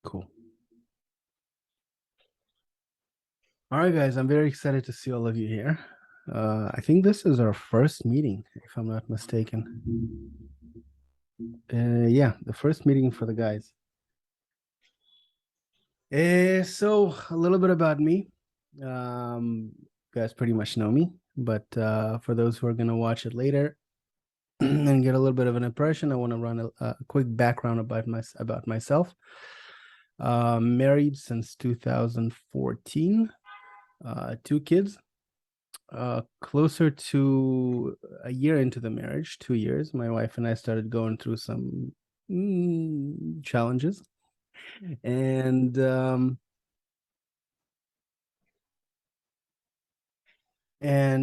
Cool. All right, guys, I'm very excited to see all of you here. I think this is our first meeting, if I'm not mistaken. Yeah, the first meeting for the guys. So a little bit about me. You guys pretty much know me, but for those who are going to watch it later and get a little bit of an impression, I want to run a quick background about myself. Married since 2014, 2 kids. Closer to a year into the marriage, 2 years, my wife and I started going through some challenges, and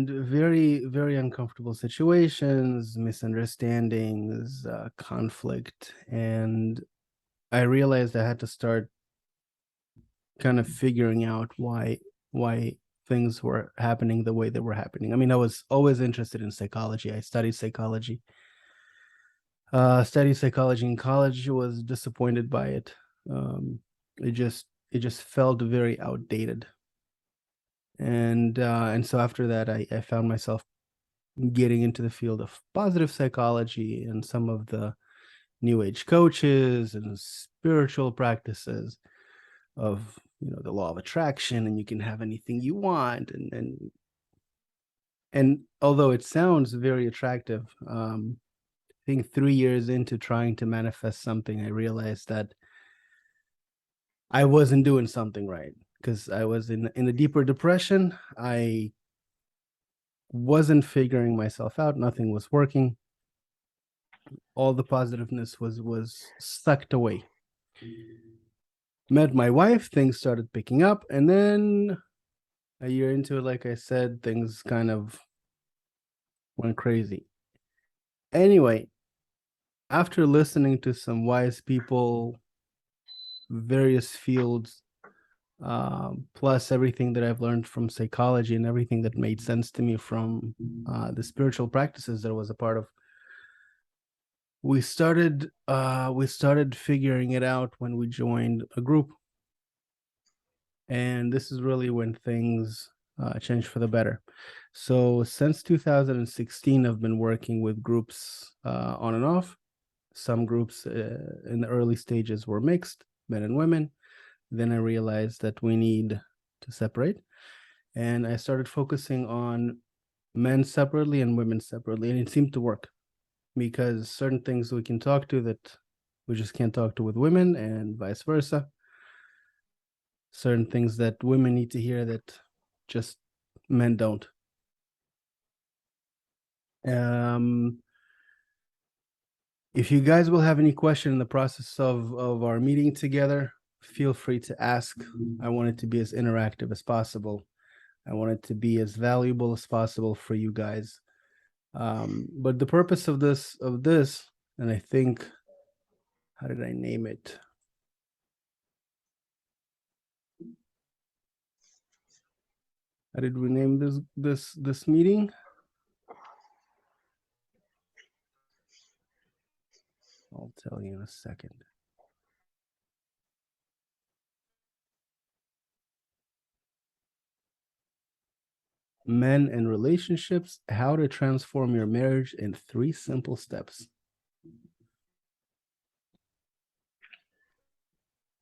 very, very uncomfortable situations, misunderstandings, conflict. And I realized I had to start kind of figuring out why things were happening the way they were happening. I mean, I was always interested in psychology. I studied psychology. Studied psychology in college. Was disappointed by it. It just felt very outdated. And so after that, I found myself getting into the field of positive psychology and some of the new age coaches and spiritual practices of the law of attraction, and you can have anything you want, and although it sounds very attractive, I think 3 years into trying to manifest something, I realized that I wasn't doing something right, because I was in a deeper depression. I wasn't figuring myself out. Nothing was working. All the positiveness was sucked away. Met my wife, things started picking up, and then a year into it, like I said, things kind of went crazy. Anyway, after listening to some wise people, various fields, plus everything that I've learned from psychology and everything that made sense to me from the spiritual practices that I was a part of, we started figuring it out when we joined a group. And this is really when things changed for the better. So since 2016, I've been working with groups on and off. Some groups in the early stages were mixed, men and women. Then I realized that we need to separate. And I started focusing on men separately and women separately. And it seemed to work, because certain things we can talk to that we just can't talk to with women, and vice versa. Certain things that women need to hear that just men don't. If you guys will have any question in the process of our meeting together, feel free to ask. I want it to be as interactive as possible. I want it to be as valuable as possible for you guys. But the purpose of this, and I think, how did I name it? How did we name this meeting? I'll tell you in a second. Men and relationships: how to transform your marriage in 3 simple steps.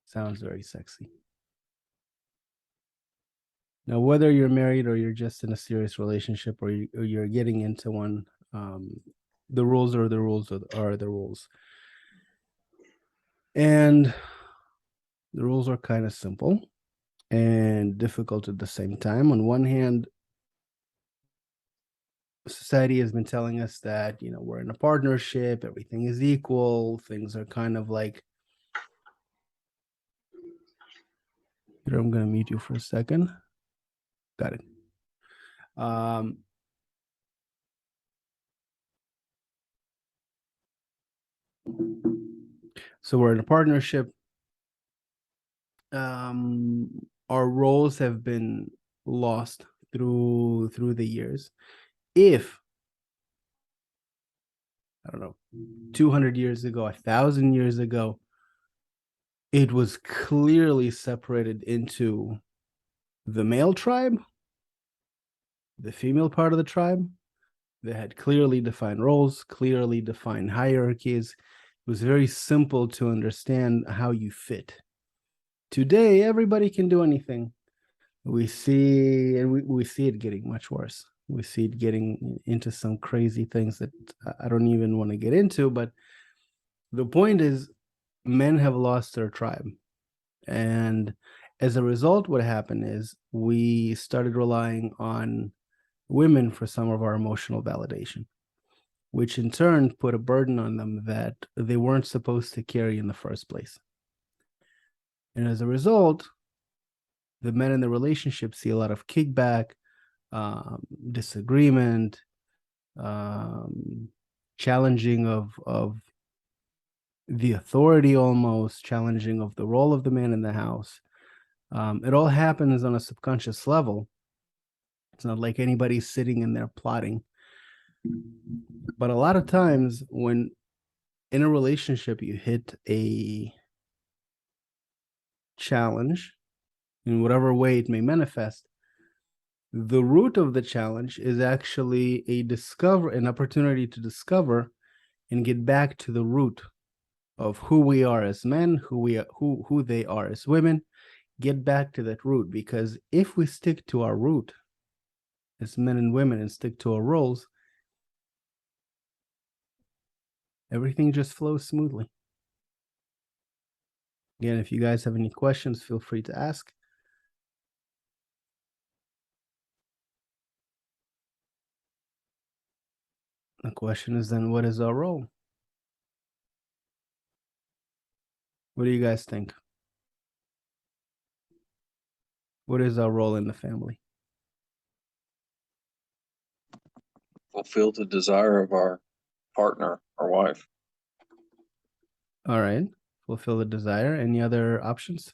Sounds very sexy. Now, whether you're married or you're just in a serious relationship, or you're getting into one, the rules are the rules are the rules. And the rules are kind of simple and difficult at the same time. On one hand, society has been telling us that, we're in a partnership, everything is equal, things are kind of like, I'm going to mute you for a second. Got it. So we're in a partnership. Our roles have been lost through the years. If, I don't know, 200 years ago, 1,000 years ago, it was clearly separated into the male tribe, the female part of the tribe. They had clearly defined roles, clearly defined hierarchies. It was very simple to understand how you fit. Today, everybody can do anything. We see, and we see it getting much worse. We see it getting into some crazy things that I don't even want to get into. But the point is, men have lost their tribe. And as a result, what happened is we started relying on women for some of our emotional validation, which in turn put a burden on them that they weren't supposed to carry in the first place. And as a result, the men in the relationship see a lot of kickback, disagreement, challenging of the authority, almost challenging of the role of the man in the house. It all happens on a subconscious level. It's not like anybody's sitting in there plotting. But a lot of times when in a relationship you hit a challenge in whatever way it may manifest, the root of the challenge is actually an opportunity to discover and get back to the root of who we are as men, who they are as women. Get back to that root, because if we stick to our root as men and women and stick to our roles, everything just flows smoothly. Again, if you guys have any questions, feel free to ask. The question is then, what is our role? What do you guys think? What is our role in the family? Fulfill the desire of our partner, our wife. All right. Fulfill the desire. Any other options?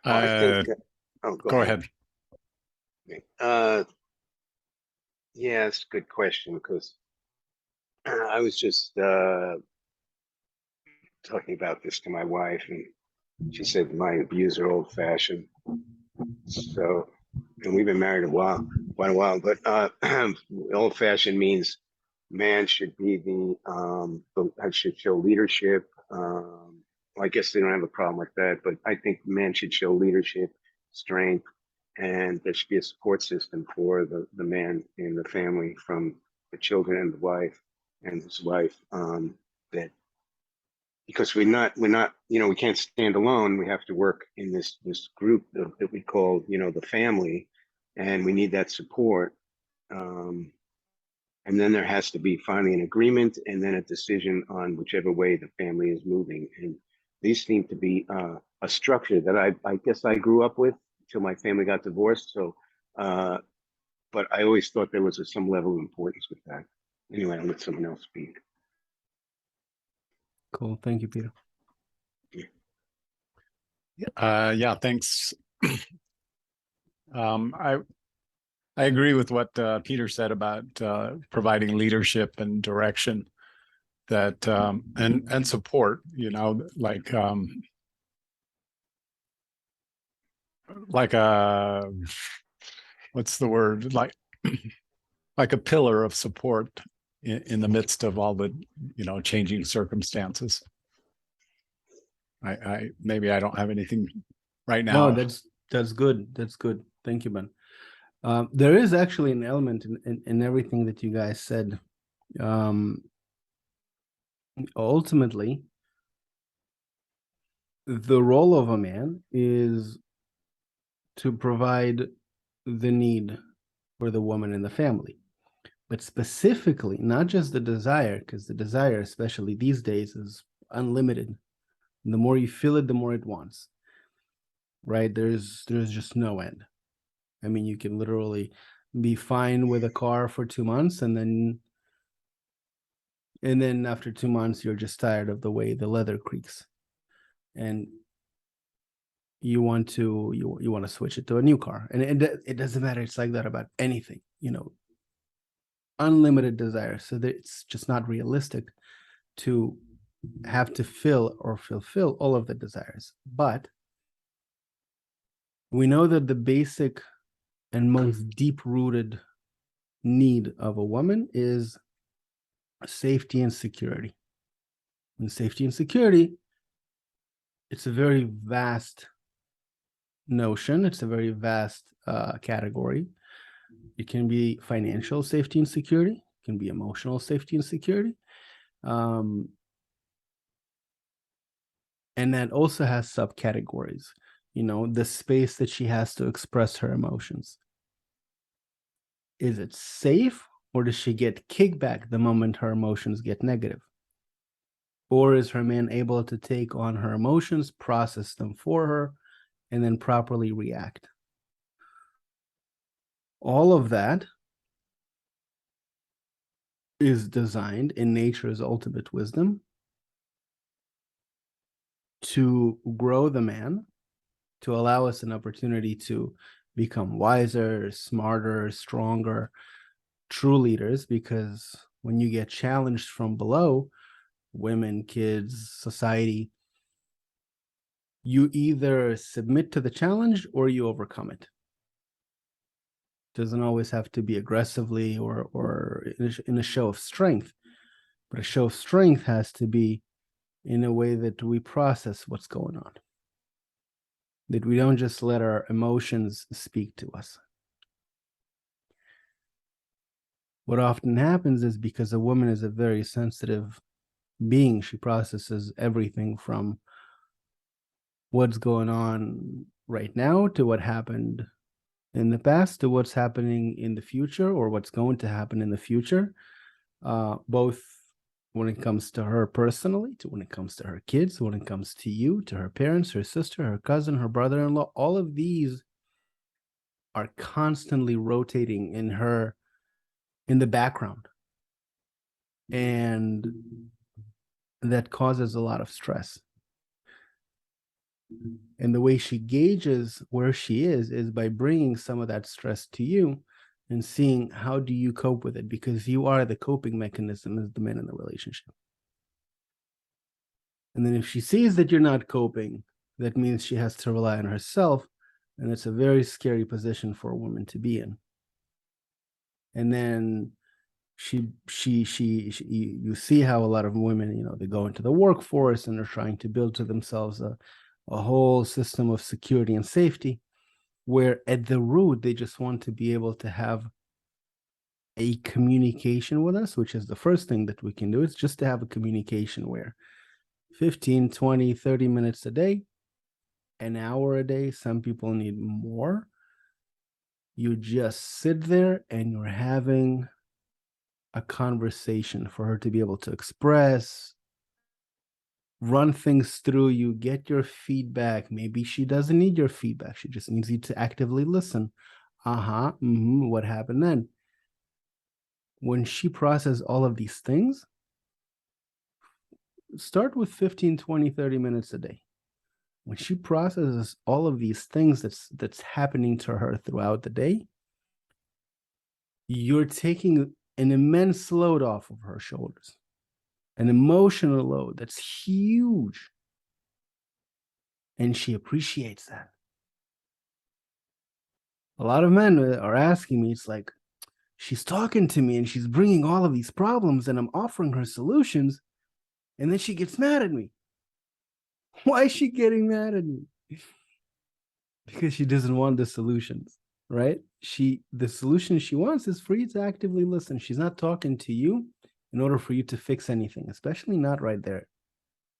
I think. Go ahead. Yeah, it's a good question, because I was just talking about this to my wife, and she said my views are old-fashioned. So, and we've been married quite a while, but old-fashioned means man should be should show leadership. Well, I guess they don't have a problem with that, but I think man should show leadership, strength, and there should be a support system for the man in the family, from the children and the wife and his wife, that because we can't stand alone. We have to work in this group that we call the family, and we need that support. And then there has to be finally an agreement, and then a decision on whichever way the family is moving. And these seem to be a structure that I guess I grew up with until my family got divorced. So, but I always thought there was some level of importance with that. Anyway, I'll let someone else speak. Cool. Thank you, Peter. Yeah, thanks. I agree with what Peter said about providing leadership and direction, that and support. Like a what's the word, like a pillar of support in the midst of all the changing circumstances. I maybe I don't have anything right now. No, that's good. That's good. Thank you, Ben. There is actually an element in everything that you guys said. Ultimately, the role of a man is to provide the need for the woman in the family, but specifically not just the desire, because the desire, especially these days, is unlimited. And the more you feel it, the more it wants. Right? There's just no end. I mean, you can literally be fine with a car for 2 months, and then after 2 months, you're just tired of the way the leather creaks, and you want to switch it to a new car. And it doesn't matter. It's like that about anything. unlimited desire. So that it's just not realistic to have to fill or fulfill all of the desires. But we know that the basic and most deep-rooted need of a woman is safety and security. And safety and security, it's a very vast notion. It's a very vast category. It can be financial safety and security. It can be emotional safety and security. And that also has subcategories. You know, the space that she has to express her emotions. Is it safe, or does she get kickback the moment her emotions get negative? Or is her man able to take on her emotions, process them for her, and then properly react? All of that is designed in nature's ultimate wisdom to grow the man, to allow us an opportunity to become wiser, smarter, stronger, true leaders. Because when you get challenged from below, women, kids, society, you either submit to the challenge or you overcome it. Doesn't always have to be aggressively or in a show of strength, but a show of strength has to be in a way that we process what's going on, that we don't just let our emotions speak to us. What often happens is, because a woman is a very sensitive being, she processes everything from what's going on right now to what happened in the past to what's happening in the future, or what's going to happen in the future, both when it comes to her personally, to when it comes to her kids, when it comes to you, to her parents, her sister, her cousin, her brother-in-law. All of these are constantly rotating in her, in the background, and that causes a lot of stress. And the way she gauges where she is by bringing some of that stress to you and seeing how do you cope with it, because you are the coping mechanism as the man in the relationship. And then if she sees that you're not coping, that means she has to rely on herself, and it's a very scary position for a woman to be in. And then you see how a lot of women, you know, they go into the workforce and they're trying to build to themselves a whole system of security and safety, where at the root, they just want to be able to have a communication with us, which is the first thing that we can do. It's just to have a communication where 15, 20, 30 minutes a day, an hour a day, some people need more. You just sit there and you're having a conversation for her to be able to express, run things through you, get your feedback. Maybe she doesn't need your feedback. She just needs you to actively listen. What happened then? When she processes all of these things, start with 15, 20, 30 minutes a day. When she processes all of these things that's happening to her throughout the day, you're taking an immense load off of her shoulders, an emotional load that's huge. And she appreciates that. A lot of men are asking me, it's like, she's talking to me and she's bringing all of these problems and I'm offering her solutions, and then she gets mad at me. Why is she getting mad at me? Because she doesn't want the solutions, right? The solution she wants is for you to actively listen. She's not talking to you in order for you to fix anything, especially not right there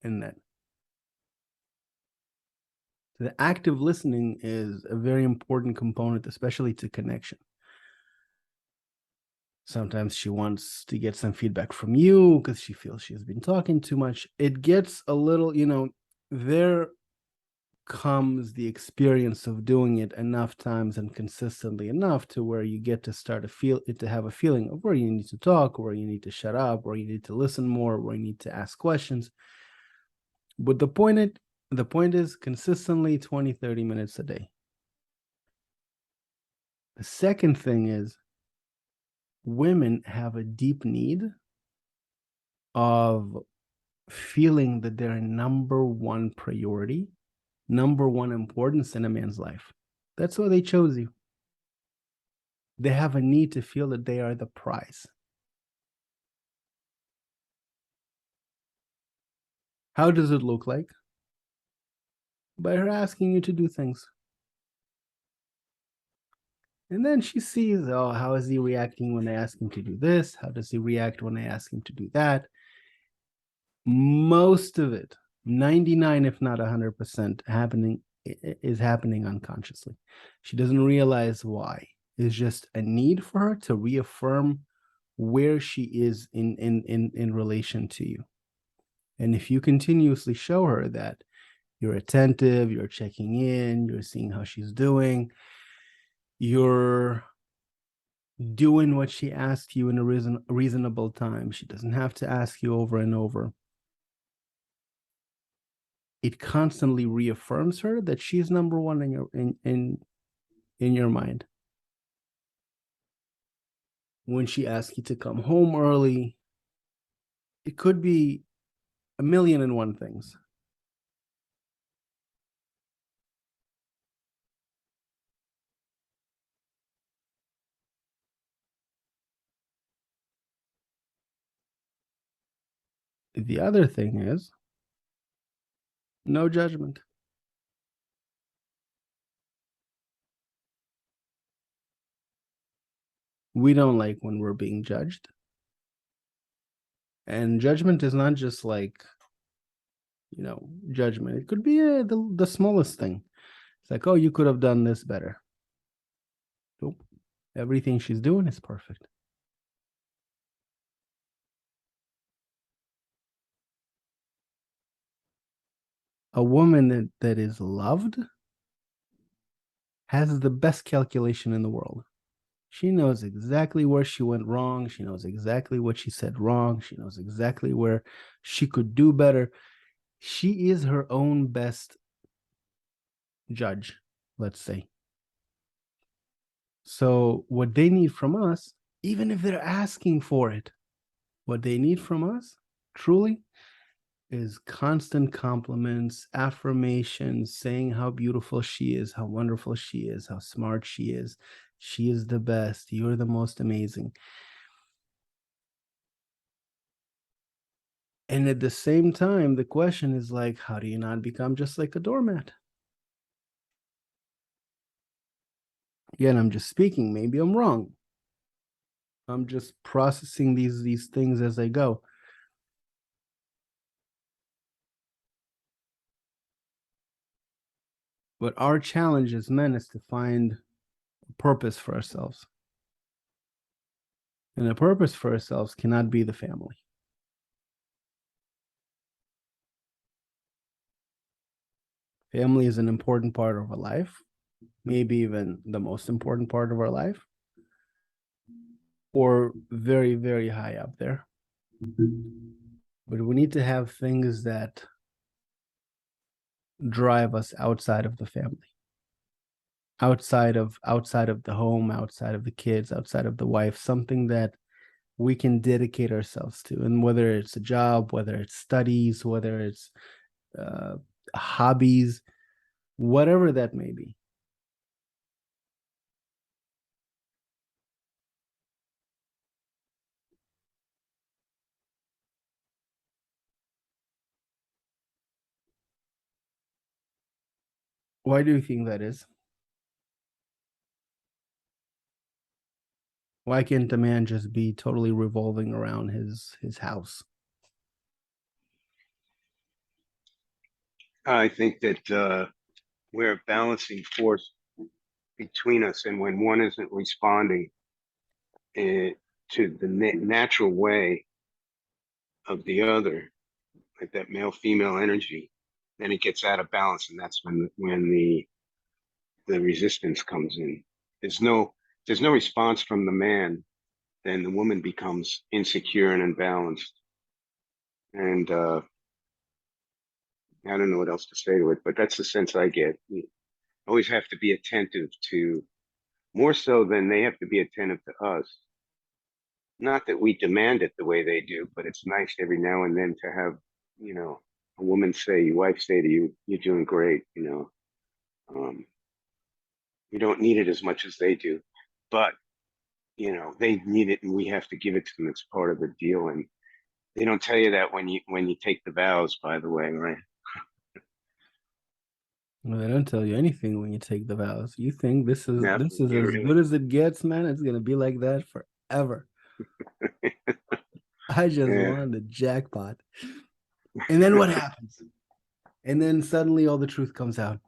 and then. The active listening is a very important component, especially to connection. Sometimes she wants to get some feedback from you because she feels she has been talking too much. It gets a little, there comes the experience of doing it enough times and consistently enough to where you get to have a feeling of where you need to talk, where you need to shut up, where you need to listen more, where you need to ask questions. But the point is consistently 20, 30 minutes a day. The second thing is, women have a deep need of feeling that they're number one priority, number one importance in a man's life. That's why they chose you. They have a need to feel that they are the prize. How does it look like? By her asking you to do things. And then she sees, oh, how is he reacting when I ask him to do this? How does he react when I ask him to do that? Most of it, 99, if not 100%, is happening unconsciously. She doesn't realize why. It's just a need for her to reaffirm where she is in relation to you. And if you continuously show her that you're attentive, you're checking in, you're seeing how she's doing, you're doing what she asks you in a reasonable time, she doesn't have to ask you over and over, it constantly reaffirms her that she's number one in your mind. When she asks you to come home early, it could be a million and one things. The other thing is no judgment. We don't like when we're being judged. And judgment is not just like, judgment. It could be the smallest thing. It's like, oh, you could have done this better. Nope. Everything she's doing is perfect. A woman that is loved has the best calculation in the world. She knows exactly where she went wrong. She knows exactly what she said wrong. She knows exactly where she could do better. She is her own best judge, let's say. So what they need from us, even if they're asking for it, what they need from us truly is constant compliments, affirmations, saying how beautiful she is, how wonderful she is, how smart she is. She is the best. You're the most amazing. And at the same time, the question is like, how do you not become just like a doormat? Again, I'm just speaking. Maybe I'm wrong. I'm just processing these things as I go. But our challenge as men is to find a purpose for ourselves. And a purpose for ourselves cannot be the family. Family is an important part of our life, maybe even the most important part of our life, or very, very high up there. But we need to have things that drive us outside of the family, outside of the home, outside of the kids, outside of the wife, something that we can dedicate ourselves to. And whether it's a job, whether it's studies, whether it's hobbies, whatever that may be. Why do you think that is? Why can't a man just be totally revolving around his house? I think that we're a balancing force between us, and when one isn't responding to the natural way of the other, like that male-female energy, then it gets out of balance, and that's when the resistance comes in. There's no response from the man, then the woman becomes insecure and imbalanced. And I don't know what else to say to it, but that's the sense I get. You always have to be attentive to, more so than they have to be attentive to us, not that we demand it the way they do, but it's nice every now and then to have, you know, a woman say, your wife say to you, you're doing great, you know. You don't need it as much as they do, but you know, they need it and we have to give it to them. It's part of the deal. And they don't tell you that when you take the vows, by the way, right? Well, they don't tell you anything when you take the vows. You think this is No, this is yeah, as really. good as it gets, man. It's gonna be like that forever. I just Yeah. won the jackpot. And then what happens? And then suddenly all the truth comes out.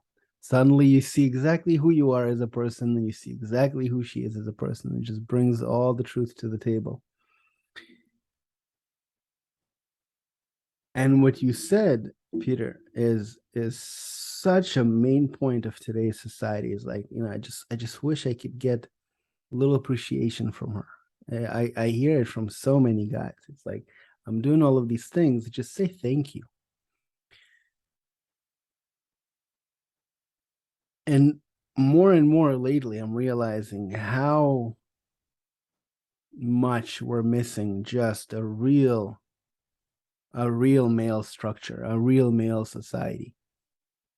Suddenly you see exactly who you are as a person, and you see exactly who she is as a person. It just brings all the truth to the table. And what you said, Peter, is such a main point of today's society. Is like, you know, I just wish I could get a little appreciation from her. I hear it from so many guys. It's like, I'm doing all of these things, just say thank you. And more lately, I'm realizing how much we're missing just a real male structure, a real male society.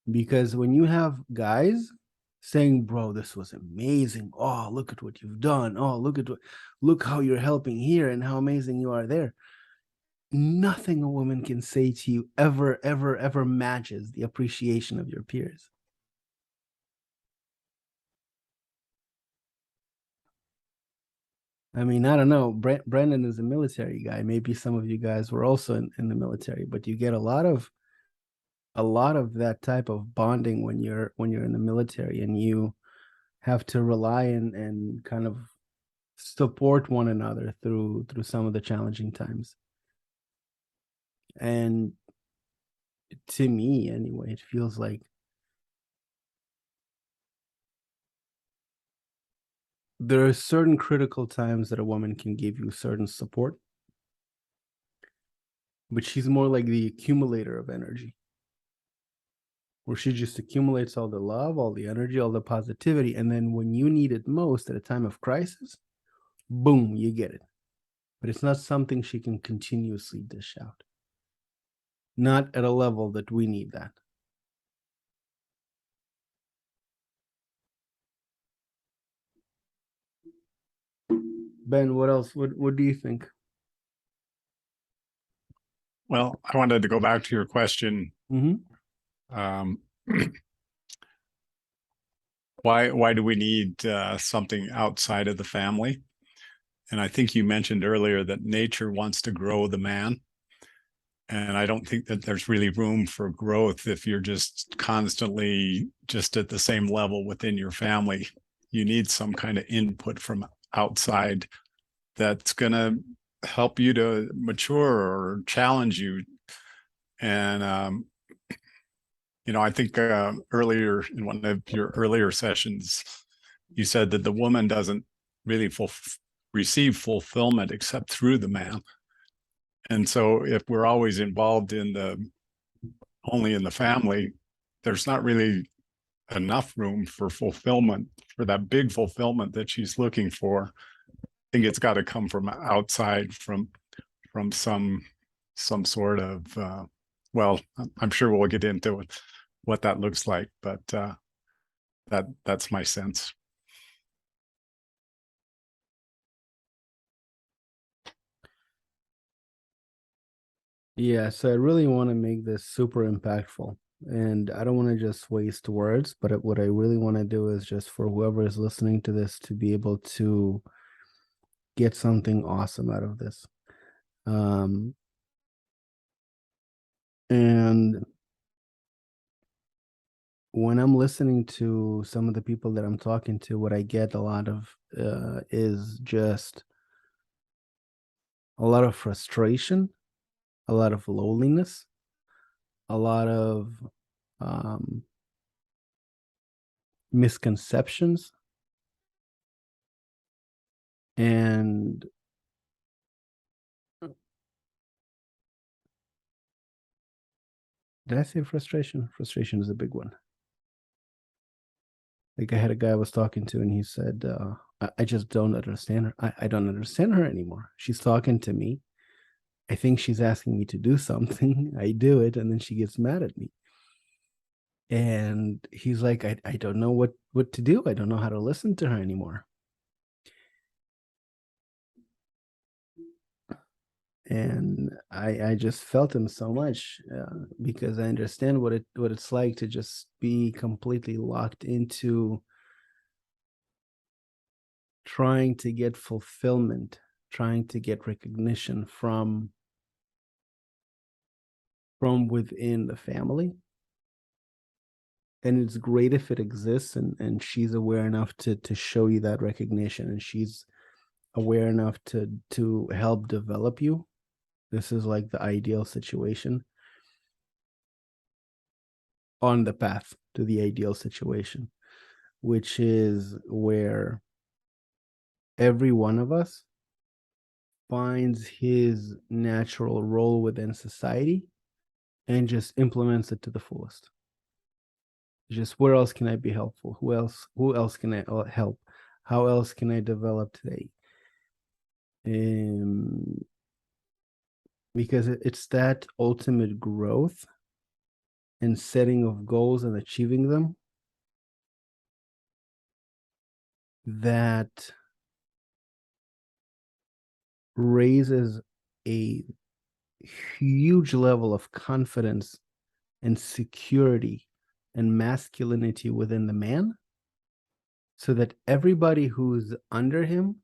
Because when you have guys saying, bro, this was amazing. Oh, look at what you've done. Oh, look how you're helping here and how amazing you are there. Nothing a woman can say to you ever matches the appreciation of your peers. I mean, I don't know. Brandon is a military guy. Maybe some of you guys were also in the military, but you get a lot of that type of bonding when you're in the military, and you have to rely and kind of support one another through some of the challenging times. And to me, anyway, it feels like there are certain critical times that a woman can give you certain support, but she's more like the accumulator of energy, where she just accumulates all the love, all the energy, all the positivity, and then when you need it most at a time of crisis, boom, you get it. But it's not something she can continuously dish out. Not at a level that we need that. Ben, what else? What do you think? Well, I wanted to go back to your question. Mm-hmm. Why do we need something outside of the family? And I think you mentioned earlier that nature wants to grow the man. And I don't think that there's really room for growth if you're just constantly just at the same level within your family. You need some kind of input from outside that's going to help you to mature or challenge you. And, you know, I think earlier in one of your earlier sessions, you said that the woman doesn't really receive fulfillment except through the man. And so if we're always involved only in the family, there's not really enough room for fulfillment, for that big fulfillment that she's looking for. I think it's got to come from outside, from some sort of well, I'm sure we'll get into what that looks like, but that's my sense. Yeah, so I really want to make this super impactful. And I don't want to just waste words, but what I really want to do is just for whoever is listening to this to be able to get something awesome out of this. And when I'm listening to some of the people that I'm talking to, what I get a lot of is just a lot of frustration, a lot of loneliness, a lot of misconceptions, and did I say frustration? Frustration is a big one. Like I had a guy I was talking to, and he said, I just don't understand her. I don't understand her anymore. She's talking to me. I think she's asking me to do something. I do it, and then she gets mad at me. And he's like, I don't know what to do. I don't know how to listen to her anymore. And I just felt him so much because I understand what it's like to just be completely locked into trying to get fulfillment, trying to get recognition from within the family. And it's great if it exists, and she's aware enough to show you that recognition, and she's aware enough to help develop you. This is like the ideal situation on the path to the ideal situation, which is where every one of us finds his natural role within society and just implements it to the fullest. Just where else can I be helpful? Who else can I help? How else can I develop today? Because it's that ultimate growth and setting of goals and achieving them that raises a huge level of confidence and security and masculinity within the man, so that everybody who's under him,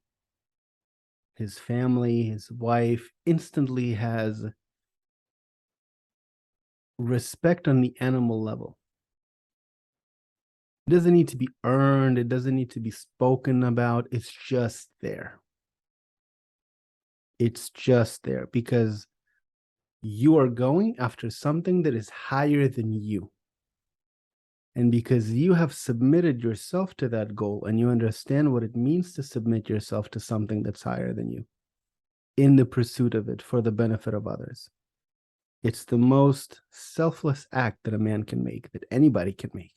his family, his wife, instantly has respect on the animal level. It doesn't need to be earned. It doesn't need to be spoken about. It's just there. It's just there because you are going after something that is higher than you. And because you have submitted yourself to that goal and you understand what it means to submit yourself to something that's higher than you in the pursuit of it for the benefit of others. It's the most selfless act that a man can make, that anybody can make.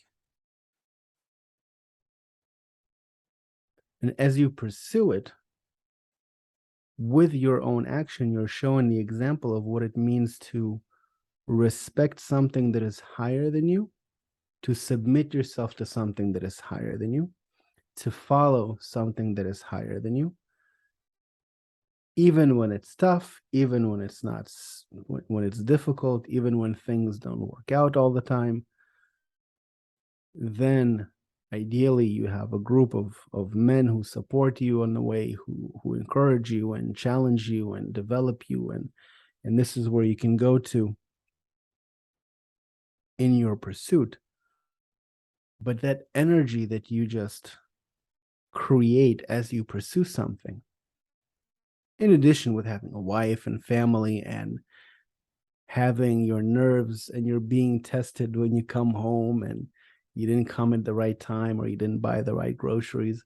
And as you pursue it with your own action, you're showing the example of what it means to respect something that is higher than you, to submit yourself to something that is higher than you, to follow something that is higher than you, even when it's tough, even when it's not, when it's difficult, even when things don't work out all the time. Then ideally you have a group of men who support you on the way, who encourage you and challenge you and develop you, and this is where you can go to in your pursuit. But that energy that you just create as you pursue something, in addition with having a wife and family and having your nerves and you're being tested when you come home and you didn't come at the right time or you didn't buy the right groceries.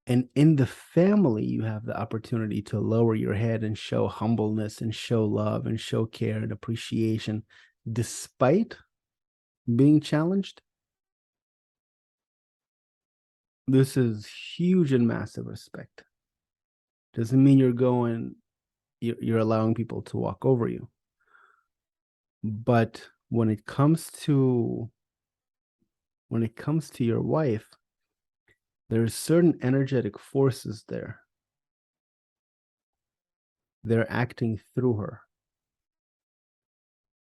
And in the family, you have the opportunity to lower your head and show humbleness and show love and show care and appreciation despite being challenged. This is huge and massive respect. Doesn't mean you're allowing people to walk over you. But when it comes to your wife, there's certain energetic forces there. They're acting through her.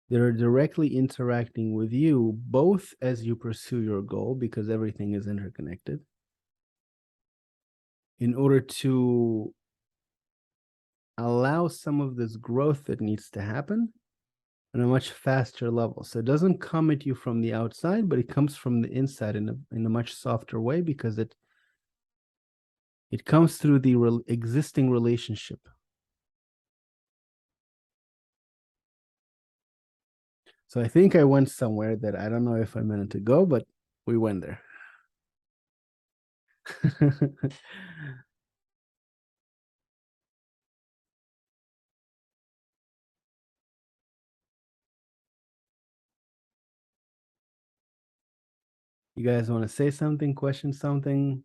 They're directly interacting with you, both as you pursue your goal, because everything is interconnected, in order to allow some of this growth that needs to happen on a much faster level. So it doesn't come at you from the outside, but it comes from the inside in a much softer way, because it comes through the existing relationship. So I think I went somewhere that I don't know if I meant to go, but we went there. You guys want to say something, question something?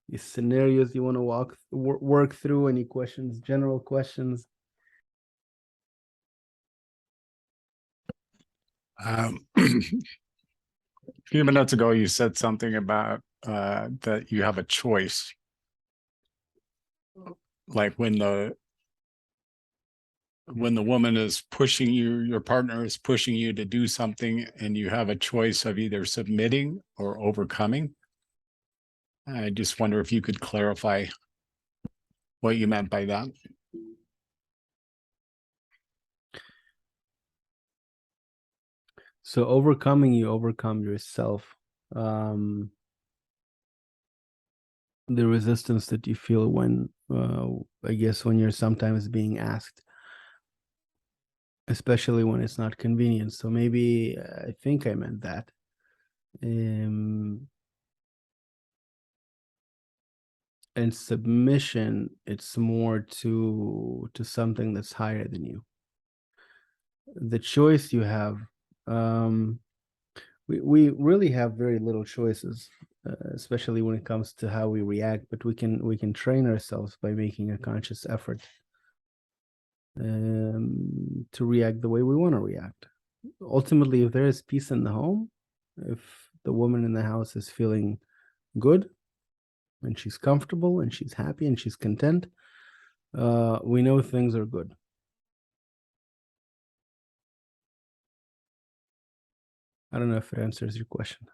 Any scenarios you want to work through? Any questions, general questions? A few minutes ago, you said something about that you have a choice. Like when the woman is pushing you, your partner is pushing you to do something, and you have a choice of either submitting or overcoming. I just wonder if you could clarify what you meant by that. So overcoming, you overcome yourself. The resistance that you feel when, I guess, when you're sometimes being asked, especially when it's not convenient. So maybe I think I meant that. And submission, it's more to something that's higher than you. The choice you have, we really have very little choices, especially when it comes to how we react, but we can train ourselves by making a conscious effort to react the way we want to react. Ultimately, if there is peace in the home, if the woman in the house is feeling good and she's comfortable and she's happy and she's content, we know things are good. I don't know if it answers your question.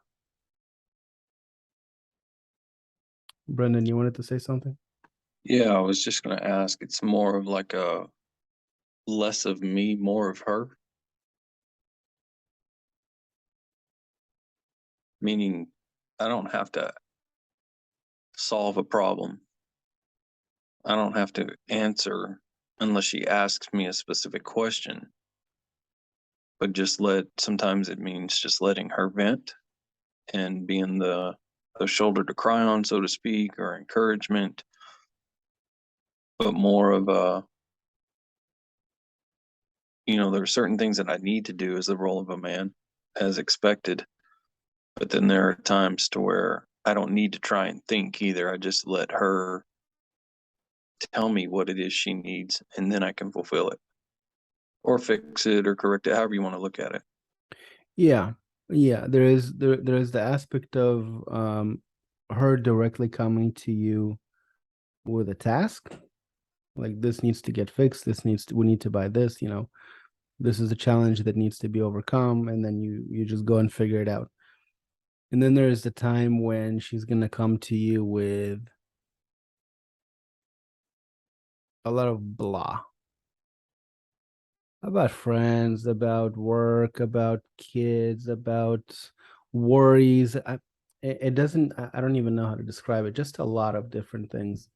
Brendan, you wanted to say something? Yeah, I was just going to ask, it's more of like a less of me, more of her. Meaning I don't have to solve a problem. I don't have to answer unless she asks me a specific question. But sometimes it means just letting her vent and being the shoulder to cry on, so to speak, or encouragement, but more of there are certain things that I need to do as the role of a man, as expected. But then there are times to where I don't need to try and think either. I just let her tell me what it is she needs, and then I can fulfill it or fix it or correct it, however you want to look at it. Yeah. There is the aspect of her directly coming to you with a task, like this needs to get fixed, we need to buy this, this is a challenge that needs to be overcome, and then you just go and figure it out. And then there's the time when she's gonna come to you with a lot of blah about friends, about work, about kids, about worries. It doesn't, I don't even know how to describe it, just a lot of different things.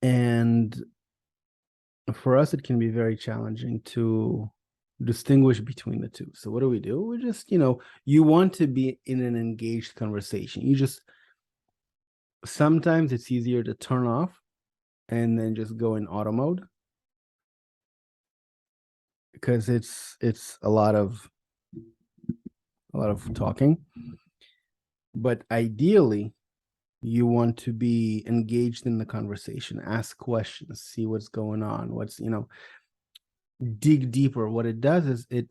And for us, it can be very challenging to distinguish between the two. So what do? We just, you want to be in an engaged conversation. Sometimes it's easier to turn off and then just go in auto mode, because it's a lot of talking. But ideally, you want to be engaged in the conversation, ask questions, see what's going on, dig deeper. What it does is it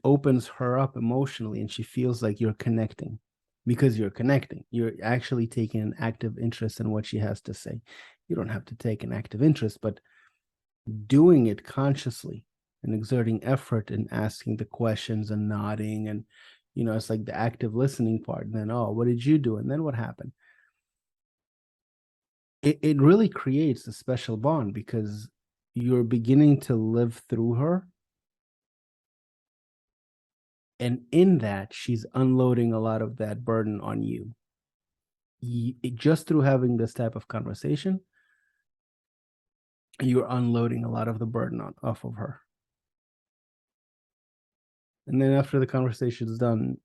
opens her up emotionally, and she feels like you're connecting. Because you're connecting, you're actually taking an active interest in what she has to say. You don't have to take an active interest, but doing it consciously and exerting effort and asking the questions and nodding, and it's like the active listening part. And then, oh, what did you do? And then what happened? It really creates a special bond, because you're beginning to live through her, and in that, she's unloading a lot of that burden on you. Just through having this type of conversation, you're unloading a lot of the burden off of her. And then after the conversation is done,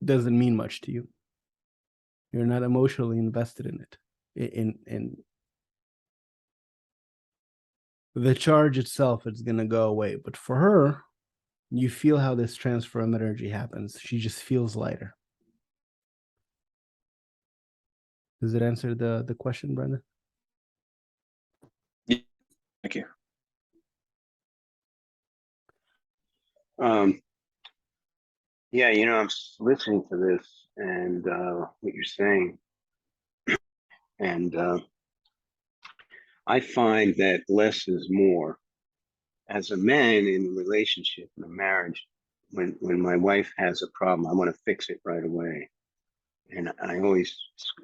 doesn't mean much to you. You're not emotionally invested in it. In the charge itself, it's gonna go away. But for her, you feel how this transfer of energy happens. She just feels lighter. Does it answer the question, Brenda? Thank you. Yeah, I'm listening to this and what you're saying, and I find that less is more. As a man in a relationship, in a marriage, when my wife has a problem, I want to fix it right away, and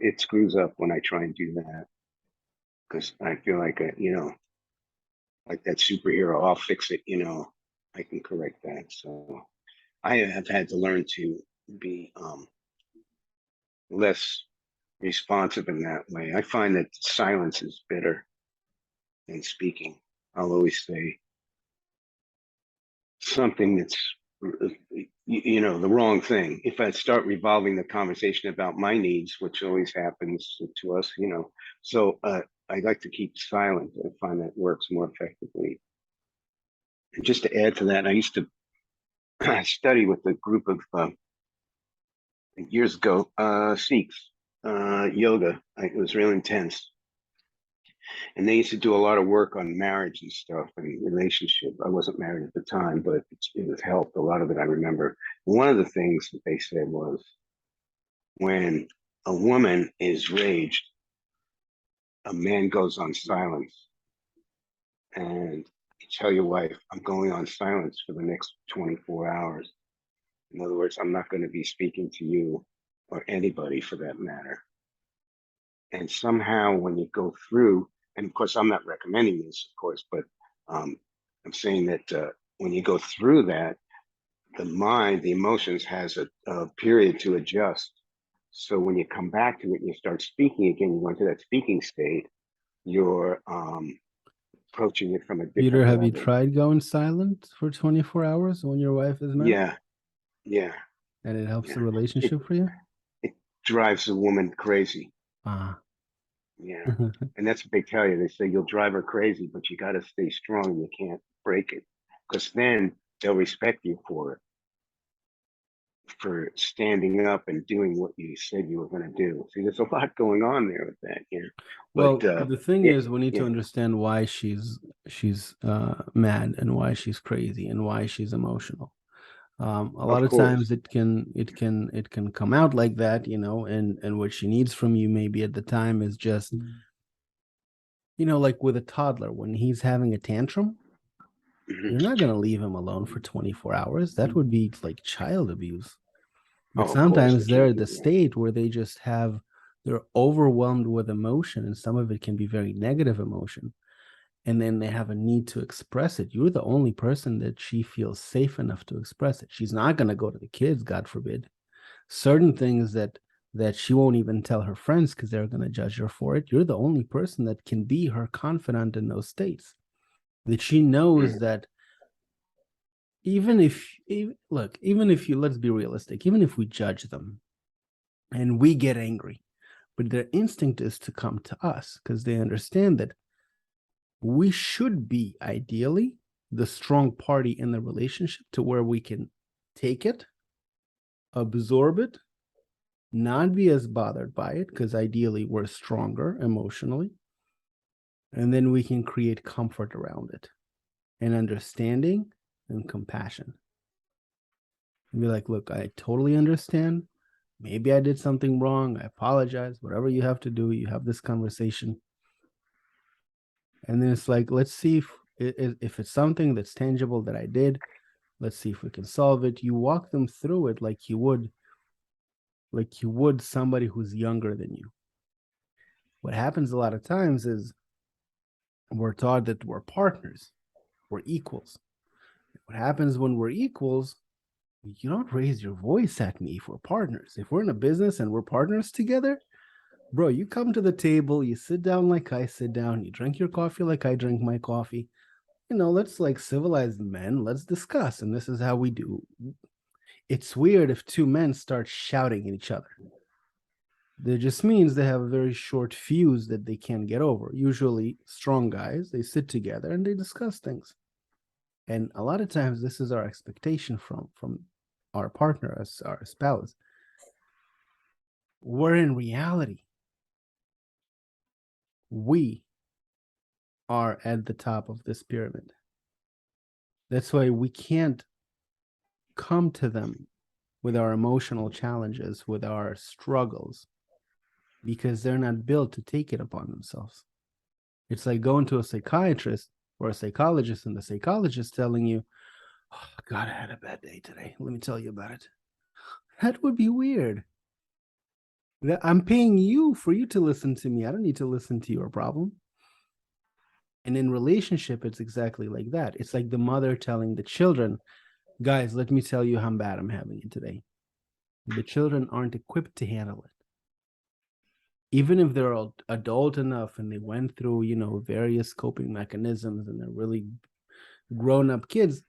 it screws up when I try and do that because I feel like like that superhero. I'll fix it. I can correct that. So I have had to learn to be less responsive in that way. I find that silence is better than speaking. I'll always say something that's the wrong thing. If I start revolving the conversation about my needs, which always happens to us, so I like to keep silent. I find that works more effectively. And just to add to that, I used to study with a group of years ago, Sikhs, yoga. It was real intense. And they used to do a lot of work on marriage and stuff and relationship. I wasn't married at the time, but it was helped. A lot of it I remember. One of the things that they said was when a woman is raged, a man goes on silence. And you tell your wife, I'm going on silence for the next 24 hours. In other words, I'm not going to be speaking to you or anybody for that matter. And somehow when you go through, and of course, I'm not recommending this, of course, but I'm saying that when you go through that, the mind, the emotions has a period to adjust. So when you come back to it and you start speaking again, you go into that speaking state, you're approaching it from a different Peter, have you level. tried going silent for 24 hours when your wife is mad? Yeah. And it helps Yeah. the relationship for you? It drives a woman crazy. Ah. Yeah. And that's what they tell you. They say you'll drive her crazy, but you got to stay strong. You can't break it because then they'll respect you for standing up and doing what you said you were going to do. See, there's a lot going on there with that. Yeah. Well, But the thing is, we need to yeah. understand why she's mad and why she's crazy and why she's emotional. A lot of course. times it can come out like that, and what she needs from you maybe at the time is just, like with a toddler when he's having a tantrum, Mhm. you're not going to leave him alone for 24 hours. That would be like child abuse. But Of course, sometimes they they're can't at do the that. state where they're overwhelmed with emotion, and some of it can be very negative emotion. And then they have a need to express it. You're the only person that she feels safe enough to express it. She's not going to go to the kids, God forbid. Certain things that she won't even tell her friends because they're going to judge her for it. You're the only person that can be her confidant in those states. That she knows that even if let's be realistic, even if we judge them and we get angry, but their instinct is to come to us because they understand that we should be ideally the strong party in the relationship to where we can take it, absorb it, not be as bothered by it because ideally we're stronger emotionally, and then we can create comfort around it and understanding and compassion. And be like, look, I totally understand. Maybe I did something wrong. I apologize. Whatever you have to do, you have this conversation. And then it's like, let's see if it's something that's tangible that I did. Let's see if we can solve it. You walk them through it like you would somebody who's younger than you. What happens a lot of times is we're taught that we're partners, we're equals. What happens when we're equals, you don't raise your voice at me if we're partners. If we're in a business and we're partners together, bro, you come to the table, you sit down like I sit down, you drink your coffee like I drink my coffee. Let's like civilized men, let's discuss. And this is how we do. It's weird if two men start shouting at each other. That just means they have a very short fuse that they can't get over. Usually strong guys, they sit together and they discuss things. And a lot of times this is our expectation from our partner, as our spouse. Where in reality, we are at the top of this pyramid. That's why we can't come to them with our emotional challenges, with our struggles, because they're not built to take it upon themselves. It's like going to a psychiatrist or a psychologist, and the psychologist telling you, oh, God, I had a bad day today. Let me tell you about it. That would be weird. I'm paying you for you to listen to me. I don't need to listen to your problem. And in relationship, it's exactly like that. It's like the mother telling the children, guys, let me tell you how bad I'm having it today. The children aren't equipped to handle it. Even if they're adult enough and they went through, various coping mechanisms and they're really grown-up kids,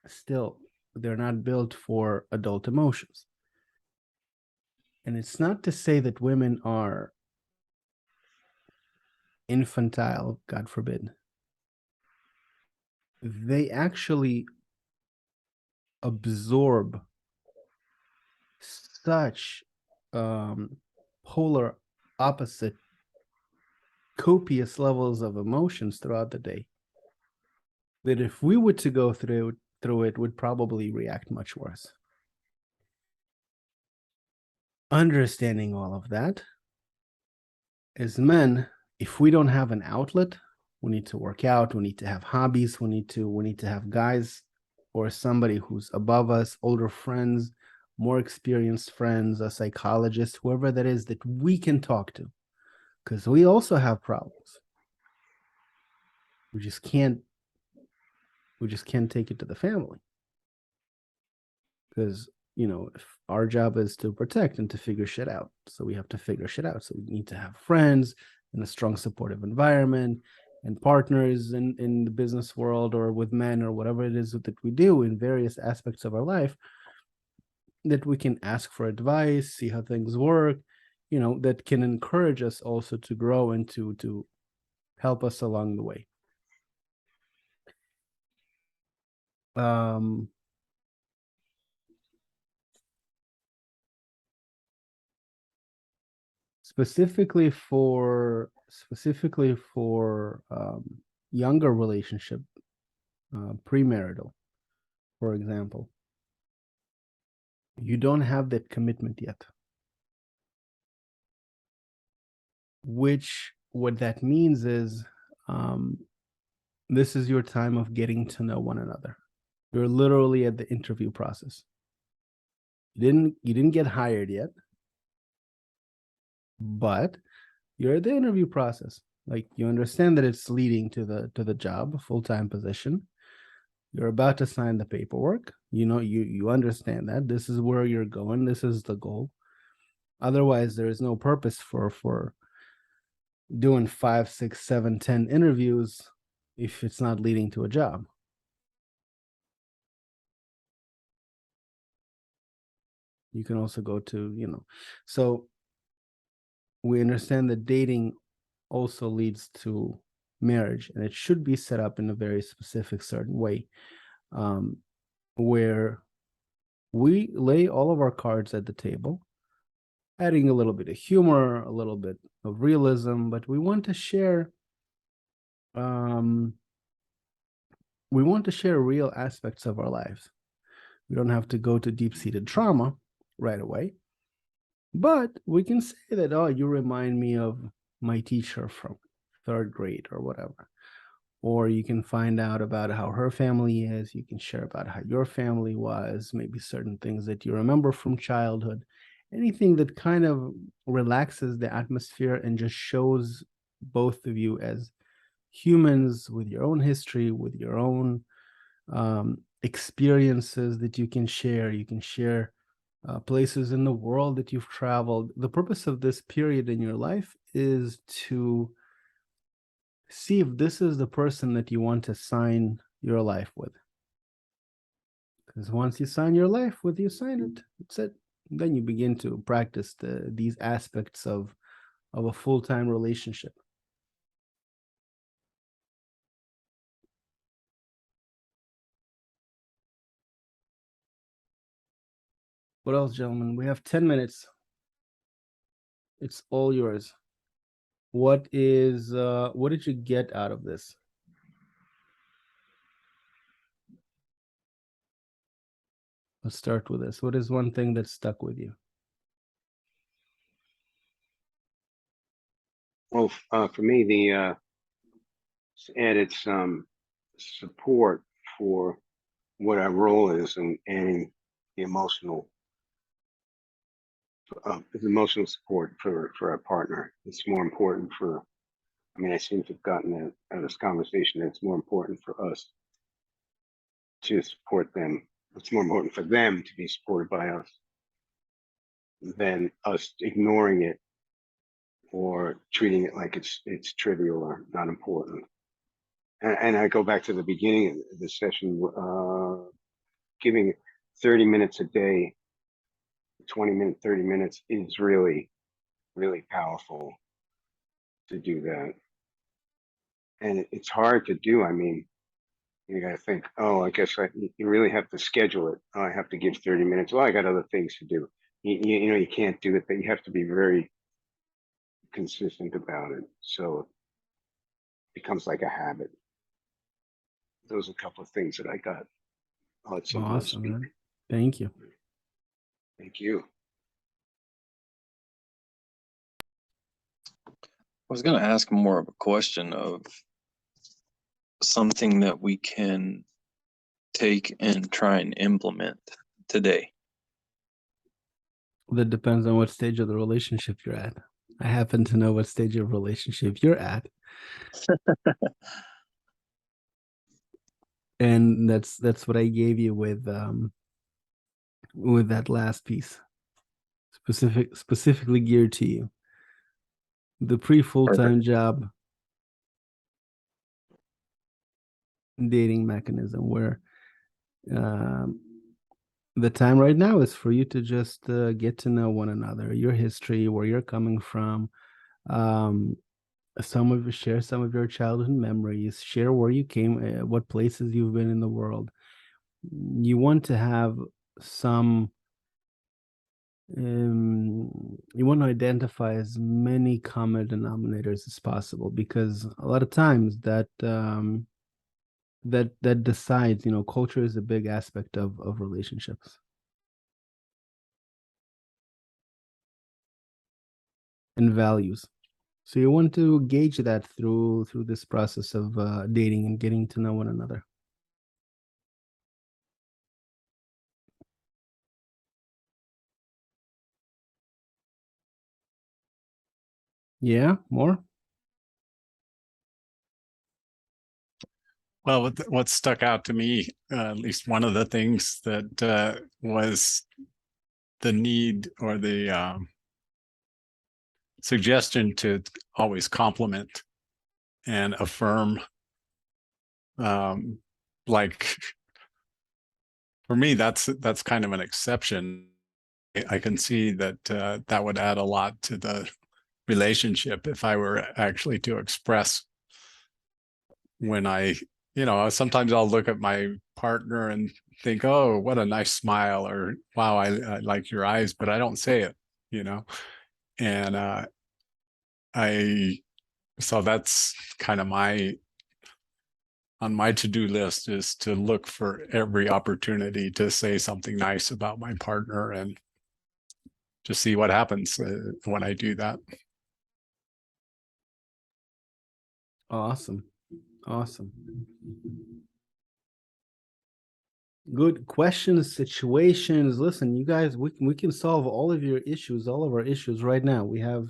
still, they're not built for adult emotions. And it's not to say that women are infantile, God forbid. They actually absorb such polar opposite copious levels of emotions throughout the day that if we were to go through it, would probably react much worse. Understanding all of that, as men, if we don't have an outlet, we need to work out, we need to have hobbies, we need to have guys or somebody who's above us, older friends, more experienced friends, a psychologist, whoever that is that we can talk to, because we also have problems. We just can't take it to the family, because if our job is to protect and to figure shit out, so we have to figure shit out. So we need to have friends in a strong supportive environment and partners in the business world or with men or whatever it is that we do in various aspects of our life, that we can ask for advice, see how things work, that can encourage us also to grow and to help us along the way. Specifically for younger relationship, premarital, for example, you don't have that commitment yet. What that means is, this is your time of getting to know one another. You're literally at the interview process. You didn't get hired yet, but you're at the interview process. Like, you understand that it's leading to the job, a full-time position. You're about to sign the paperwork. You understand that this is where you're going. This is the goal. Otherwise, there is no purpose for doing 5, 6, 7, 10 interviews if it's not leading to a job. You can also go to, so we understand that dating also leads to marriage, and it should be set up in a very specific, certain way, where we lay all of our cards at the table, adding a little bit of humor, a little bit of realism, but we want to share real aspects of our lives. We don't have to go to deep-seated trauma right away, but we can say that, oh, you remind me of my teacher from 3rd grade or whatever. Or you can find out about how her family is. You can share about how your family was, maybe certain things that you remember from childhood, anything that kind of relaxes the atmosphere and just shows both of you as humans with your own history, with your own experiences that you can share. You can share places in the world that you've traveled. The purpose of this period in your life is to see if this is the person that you want to sign your life with. Because once you sign your life with, you sign it. That's it. Then you begin to practice these aspects of a full-time relationship. What else, gentlemen? We have 10 minutes. It's all yours. what did you get out of this? Let's start with this. What is one thing that stuck with you? Well, for me, the added some support for what our role is and the emotional support for our partner. It's more important for, I mean, I seem to have gotten out of this conversation that it's more important for us to support them. It's more important for them to be supported by us than us ignoring it or treating it like it's trivial or not important. And I go back to the beginning of the session, giving 30 minutes a day, 20 minutes, 30 minutes is really, really powerful to do that. And it's hard to do. I mean, you got to think, oh, I guess you really have to schedule it. Oh, I have to give 30 minutes. Well, I got other things to do. You know, you can't do it, but you have to be very consistent about it. So it becomes like a habit. Those are a couple of things that I got. I'll let someone else Awesome, speak. man. Thank you. Thank you. I was going to ask more of a question of something that we can take and try and implement today. That depends on what stage of the relationship you're at. I happen to know what stage of relationship you're at. And that's what I gave you with that last piece. Specifically geared to you. The pre-full-time job dating mechanism where the time right now is for you to just get to know one another, your history, where you're coming from, share some of your childhood memories, share where you came, what places you've been in the world. You want to have some you want to identify as many common denominators as possible, because a lot of times that that decides, culture is a big aspect of relationships and values. So you want to gauge that through this process of dating and getting to know one another. Yeah, more? Well, what stuck out to me, at least one of the things that was the need or the suggestion to always compliment and affirm. Like for me, that's kind of an exception. I can see that that would add a lot to the relationship if I were actually to express when sometimes I'll look at my partner and think, oh, what a nice smile, or wow, I like your eyes, but I don't say it, and so that's kind of on my to-do list, is to look for every opportunity to say something nice about my partner and just see what happens when I do that. Awesome. Good questions, situations. Listen, you guys, we can solve all of your issues, all of our issues right now. We have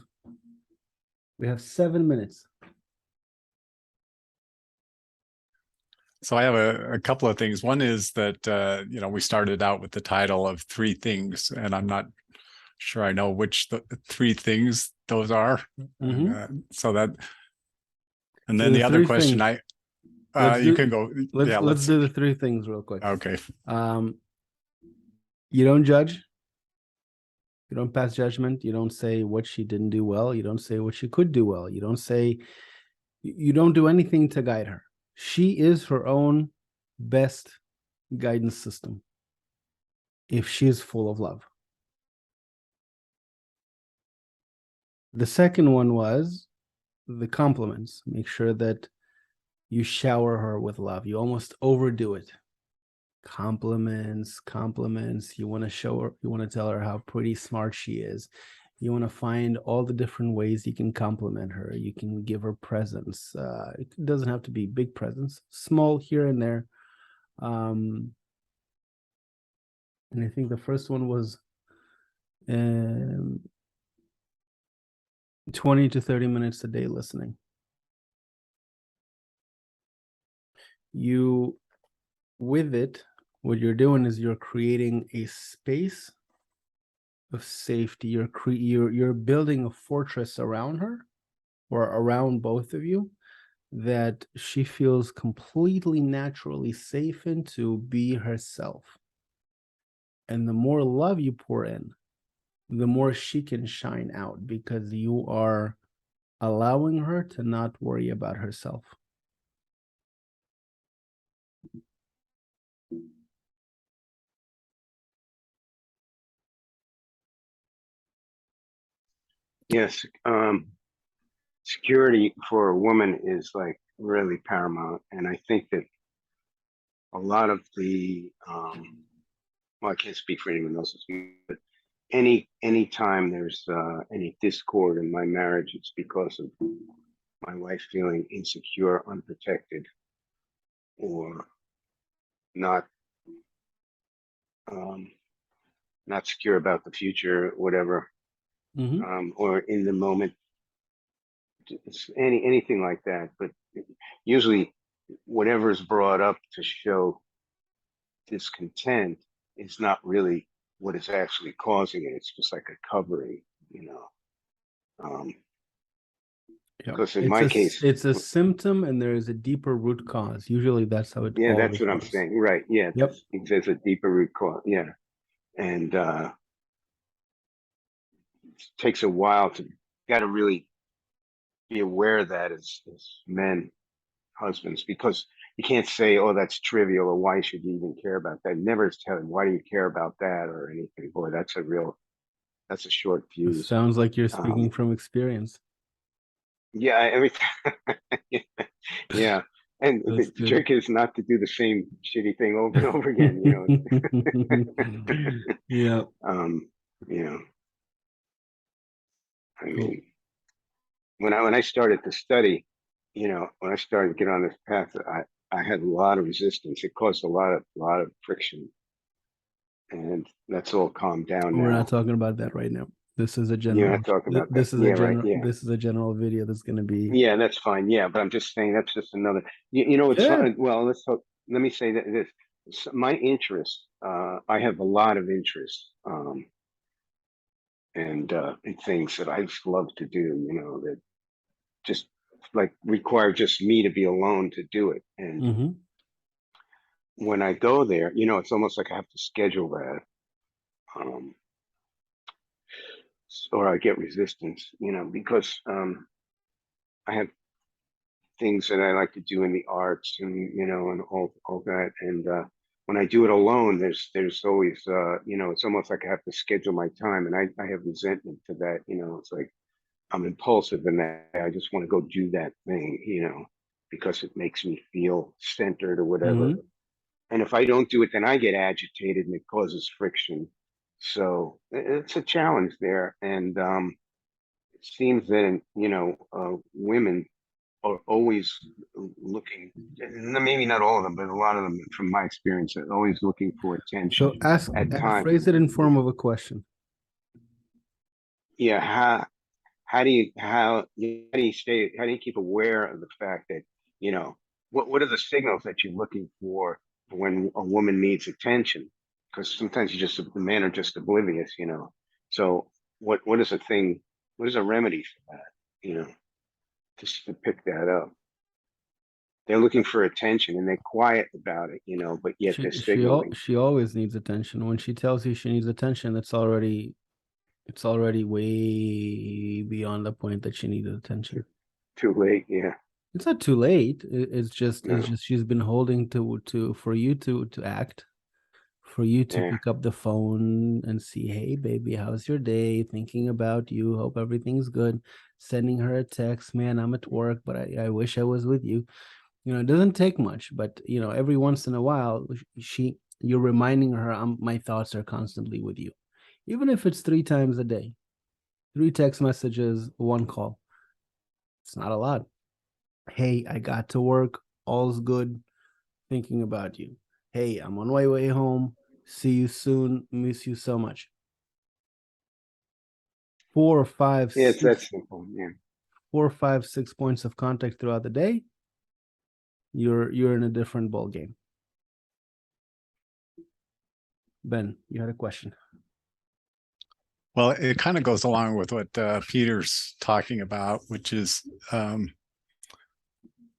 7 minutes. So I have a couple of things. One is that we started out with the title of 3 things, and I'm not sure I know which the 3 things those are. So that, and then the other question you can go. Let's do the 3 things real quick. Okay. You don't judge. You don't pass judgment. You don't say what she didn't do well. You don't say what she could do well. You don't do anything to guide her. She is her own best guidance system if she is full of love. The second one was the compliments. Make sure that you shower her with love. You almost overdo it. Compliments, compliments. You want to show her, you want to tell her how pretty smart she is. You want to find all the different ways you can compliment her. You can give her presents. It doesn't have to be big presents, small here and there. And I think the first one was 20 to 30 minutes a day listening. You, with it, what you're doing is you're creating a space of safety. You're building a fortress around her, or around both of you, that she feels completely naturally safe in to be herself. And the more love you pour in, the more she can shine out, because you are allowing her to not worry about herself. Yes. Security for a woman is like really paramount. And I think that a lot of the, well, I can't speak for anyone else's, but any time there's any discord in my marriage, it's because of my wife feeling insecure, unprotected, or not not secure about the future, whatever, or in the moment, anything like that. But usually, whatever is brought up to show discontent is not really what is actually causing it. It's just like a covering, you know. Because in my case, it's a symptom, and there is a deeper root cause. Usually, that's how it yeah, always that's what I'm works. saying. Right. Yeah. Yep. There's a deeper root cause. Yeah. And it takes a while to, got to really be aware of that as men, husbands, because you can't say, oh, that's trivial, or why should you even care about that? Never tell him, why do you care about that or anything? Boy, that's a short It fuse. sounds like you're speaking from experience. Yeah, every time. Yeah. And the trick is not to do the same shitty thing over and over again, you know. Yeah. You know, I Cool. mean, when I started to study, you know, when I started to get on this path, I had a lot of resistance. It caused a lot of friction, and that's all calmed down We're now. not talking about that right now. This is a You're general. not talking about This that. is Yeah, a general. right. Yeah. This is a general video that's going to be. Yeah, that's fine. Yeah, but I'm just saying that's just another. You know, it's Yeah. well. Let me say that this. My interest. I have a lot of interest. And in things that I just love to do. You know, that just like require just me to be alone to do it. And when I go there, you know, it's almost like I have to schedule that. Or I get resistance, you know, because I have things that I like to do in the arts, and you know, and all that. And when I do it alone, there's always you know, it's almost like I have to schedule my time, and I have resentment to that. You know, it's like I'm impulsive in that I just want to go do that thing, you know, because it makes me feel centered or whatever. And if I don't do it, then I get agitated and it causes friction. So it's a challenge there. And it seems that, you know, women are always looking, maybe not all of them, but a lot of them, from my experience, are always looking for attention. So phrase it in form of a question. Yeah. How do you keep aware of the fact that, you know, what are the signals that you're looking for when a woman needs attention? Because sometimes the men are just oblivious, you know. So what is a remedy for that, you know, just to pick that up? They're looking for attention and they're quiet about it, you know, but yet they're signaling. She always needs attention. When she tells you she needs attention, it's already way beyond the point that she needed attention. Too late, yeah. It's not too late. It's just No. she's been holding for you to act for you to Yeah. pick up the phone and see, hey, baby, how's your day? Thinking about you. Hope everything's good. Sending her a text, man, I'm at work, but I wish I was with you. You know, it doesn't take much, but you know, every once in a while, you're reminding her, my thoughts are constantly with you, even if it's 3 times a day, 3 text messages, 1 call. It's not a lot. Hey, I got to work, all's good, thinking about you. Hey, I'm on my way home. See you soon. Miss you so much. 4 or 5, Yeah, it's 6, that simple. Yeah. 4 or 5, 6 points of contact throughout the day. You're in a different ball game. Ben, you had a question. Well, it kind of goes along with what Peter's talking about, which is,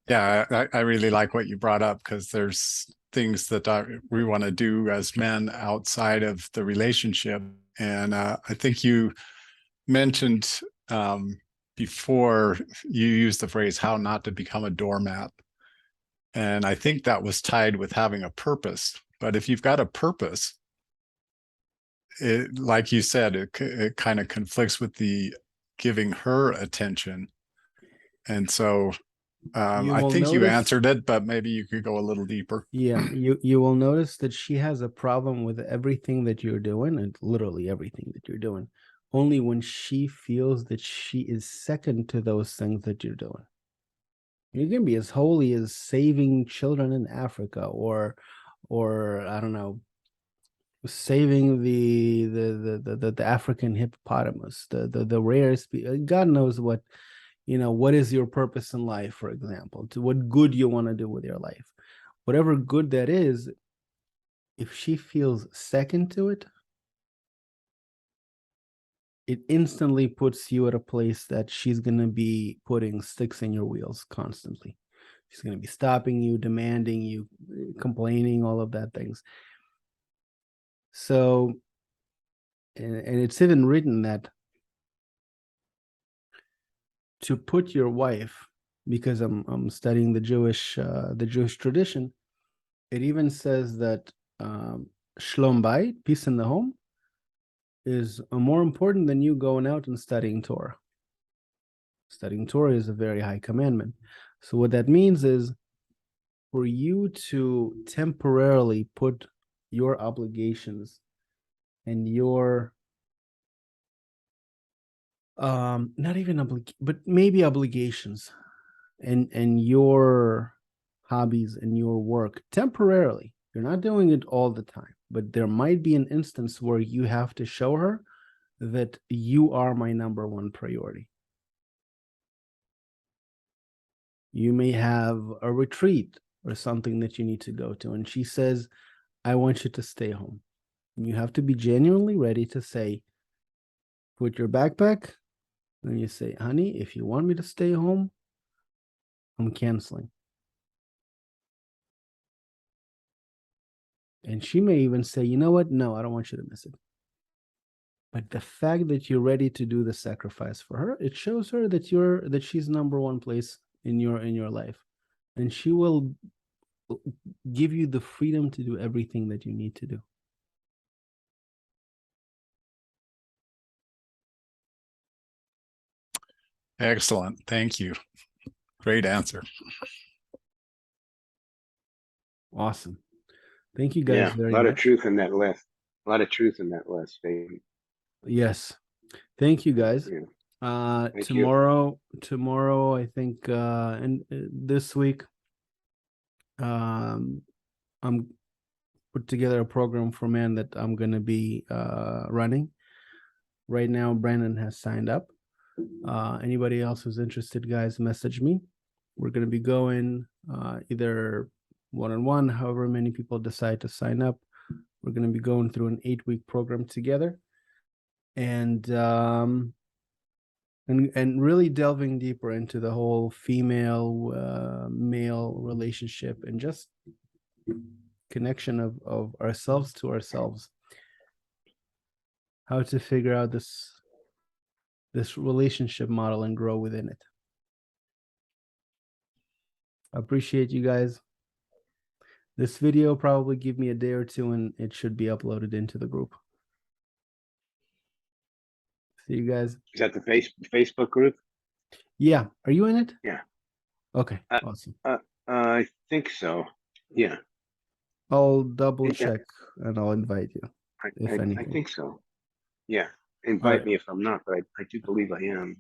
yeah, I really like what you brought up, because there's things that we want to do as men outside of the relationship. And I think you mentioned before, you used the phrase, how not to become a doormat. And I think that was tied with having a purpose. But if you've got a purpose, it, like you said, it kind of conflicts with the giving her attention. And so I think you answered it, but maybe you could go a little deeper. Yeah, you will notice that she has a problem with everything that you're doing, and literally everything that you're doing, only when she feels that she is second to those things that you're doing. You can be as holy as saving children in Africa, or I don't know, saving the African hippopotamus, the rarest. God knows what, you know, what is your purpose in life, for example, to what good you want to do with your life. Whatever good that is, if she feels second to it, it instantly puts you at a place that she's going to be putting sticks in your wheels constantly. She's going to be stopping you, demanding you, complaining, all of that things. So, and it's even written that to put your wife, because I'm studying the Jewish tradition, it even says that shlom bayit, peace in the home, is more important than you going out and studying Torah. Studying Torah is a very high commandment. So what that means is, for you to temporarily put your obligations and your not even but maybe obligations and your hobbies and your work temporarily. You're not doing it all the time, but there might be an instance where you have to show her that you are my number one priority. You may have a retreat or something that you need to go to, and she says, I want you to stay home. And you have to be genuinely ready to say, put your backpack, and you say, honey, if you want me to stay home, I'm canceling. And she may even say, you know what? No, I don't want you to miss it. But the fact that you're ready to do the sacrifice for her, it shows her that she's number one place in your life. And she will give you the freedom to do everything that you need to do. Excellent. Thank you. Great answer. Awesome. Thank you guys very much. A lot of truth in that list. A lot of truth in that list, baby. Yes. Thank you guys. Yeah. Tomorrow, I think, and this week, I'm put together a program for men that I'm going to be running. Right now, Brandon has signed up. Anybody else who's interested, guys, message me. We're going to be going either one-on-one, however many people decide to sign up. We're going to be going through an 8-week program together, and really delving deeper into the whole female male relationship, and just connection of ourselves to ourselves, how to figure out this relationship model and grow within it. I appreciate you guys. This video probably give me a day or two and it should be uploaded into the group. See you guys. Is that the Facebook group? Yeah. Are you in it? Yeah. Okay. Uh, Awesome. I think so. Yeah, I'll double Yeah. check and I'll invite you. If I anything. think so. Yeah, All invite right. me if I'm not, but I do believe I am.